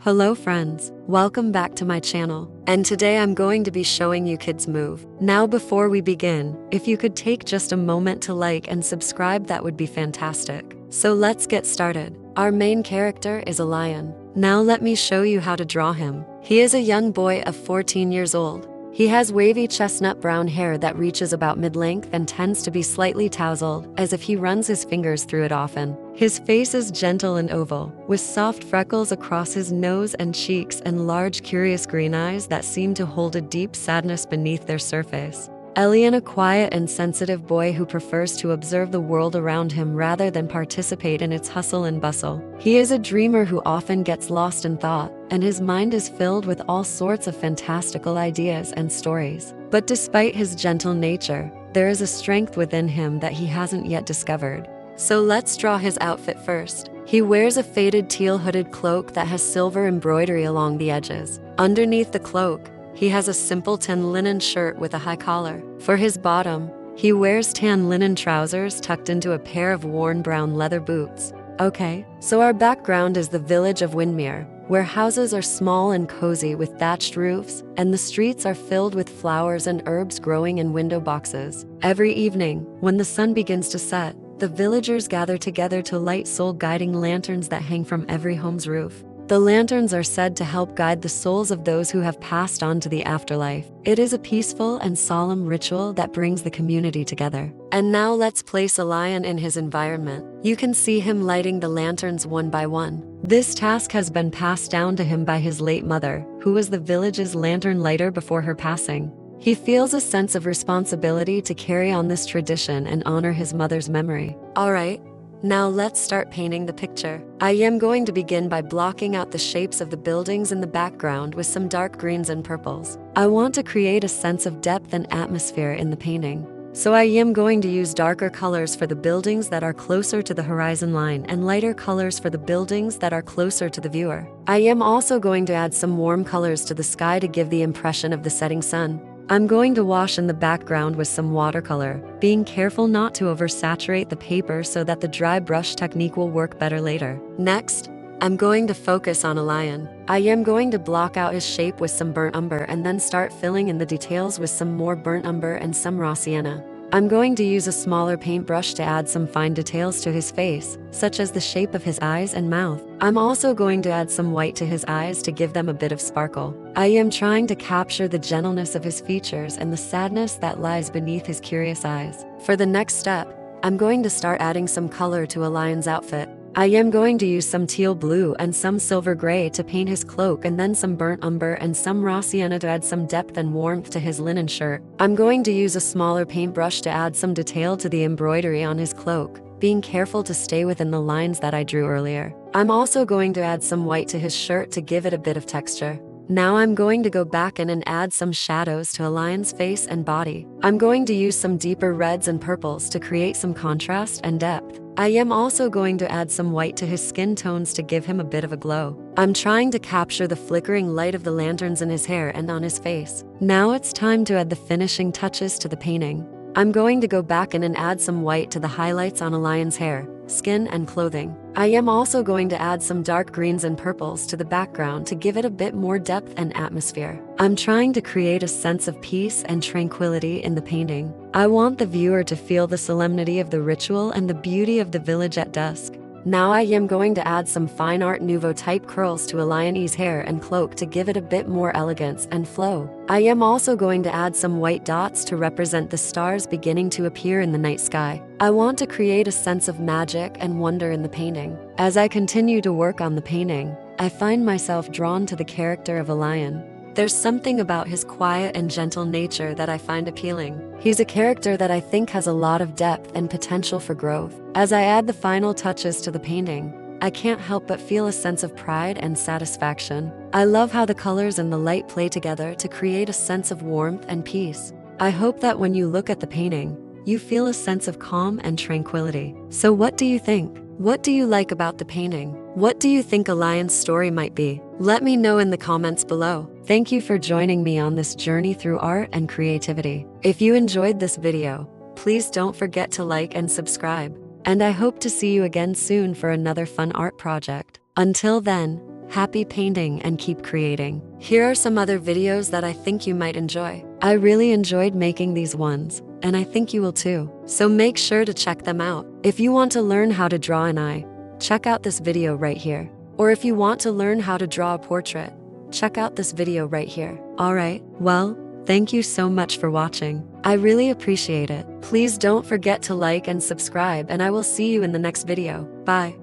Hello friends, welcome back to my channel. And today I'm going to be showing you Kids Move. Now before we begin, if you could take just a moment to like and subscribe, that would be fantastic. So let's get started. Our main character is a lion. Now let me show you how to draw him. He is a young boy of 14 years old. He has wavy chestnut brown hair that reaches about mid-length and tends to be slightly tousled, as if he runs his fingers through it often. His face is gentle and oval, with soft freckles across his nose and cheeks and large curious green eyes that seem to hold a deep sadness beneath their surface. Elian, a quiet and sensitive boy who prefers to observe the world around him rather than participate in its hustle and bustle. He is a dreamer who often gets lost in thought, and his mind is filled with all sorts of fantastical ideas and stories. But despite his gentle nature, there is a strength within him that he hasn't yet discovered. So let's draw his outfit first. He wears a faded teal hooded cloak that has silver embroidery along the edges. Underneath the cloak, he has a simple tan linen shirt with a high collar. For his bottom, he wears tan linen trousers tucked into a pair of worn brown leather boots. Okay, so our background is the village of Windmere, where houses are small and cozy with thatched roofs, and the streets are filled with flowers and herbs growing in window boxes. Every evening, when the sun begins to set, the villagers gather together to light soul-guiding lanterns that hang from every home's roof. The lanterns are said to help guide the souls of those who have passed on to the afterlife. It is a peaceful and solemn ritual that brings the community together. And now let's place a lion in his environment. You can see him lighting the lanterns one by one. This task has been passed down to him by his late mother, who was the village's lantern lighter before her passing. He feels a sense of responsibility to carry on this tradition and honor his mother's memory. Alright, now let's start painting the picture. I am going to begin by blocking out the shapes of the buildings in the background with some dark greens and purples. I want to create a sense of depth and atmosphere in the painting. So I am going to use darker colors for the buildings that are closer to the horizon line and lighter colors for the buildings that are closer to the viewer. I am also going to add some warm colors to the sky to give the impression of the setting sun. I'm going to wash in the background with some watercolor, being careful not to oversaturate the paper so that the dry brush technique will work better later. Next, I'm going to focus on a lion. I am going to block out his shape with some burnt umber and then start filling in the details with some more burnt umber and some raw sienna. I'm going to use a smaller paintbrush to add some fine details to his face, such as the shape of his eyes and mouth. I'm also going to add some white to his eyes to give them a bit of sparkle. I am trying to capture the gentleness of his features and the sadness that lies beneath his curious eyes. For the next step, I'm going to start adding some color to a lion's outfit. I am going to use some teal blue and some silver gray to paint his cloak, and then some burnt umber and some raw sienna to add some depth and warmth to his linen shirt. I'm going to use a smaller paintbrush to add some detail to the embroidery on his cloak, being careful to stay within the lines that I drew earlier. I'm also going to add some white to his shirt to give it a bit of texture. Now I'm going to go back in and add some shadows to a lion's face and body. I'm going to use some deeper reds and purples to create some contrast and depth. I am also going to add some white to his skin tones to give him a bit of a glow. I'm trying to capture the flickering light of the lanterns in his hair and on his face. Now it's time to add the finishing touches to the painting. I'm going to go back in and add some white to the highlights on a lion's hair, skin, and clothing. I am also going to add some dark greens and purples to the background to give it a bit more depth and atmosphere. I'm trying to create a sense of peace and tranquility in the painting. I want the viewer to feel the solemnity of the ritual and the beauty of the village at dusk. Now I am going to add some fine Art Nouveau type curls to a lioness hair and cloak to give it a bit more elegance and flow. I am also going to add some white dots to represent the stars beginning to appear in the night sky. I want to create a sense of magic and wonder in the painting. As I continue to work on the painting, I find myself drawn to the character of a lion. There's something about his quiet and gentle nature that I find appealing. He's a character that I think has a lot of depth and potential for growth. As I add the final touches to the painting, I can't help but feel a sense of pride and satisfaction. I love how the colors and the light play together to create a sense of warmth and peace. I hope that when you look at the painting, you feel a sense of calm and tranquility. So what do you think? What do you like about the painting? What do you think a lion's story might be? Let me know in the comments below. Thank you for joining me on this journey through art and creativity. If you enjoyed this video, please don't forget to like and subscribe. And I hope to see you again soon for another fun art project. Until then, Happy painting and keep creating. Here are some other videos that I think you might enjoy. I really enjoyed making these ones, and I think you will too. So make sure to check them out. If you want to learn how to draw an eye, check out this video right here. Or if you want to learn how to draw a portrait, check out this video right here. Alright, well, thank you so much for watching. I really appreciate it. Please don't forget to like and subscribe, and I will see you in the next video. Bye.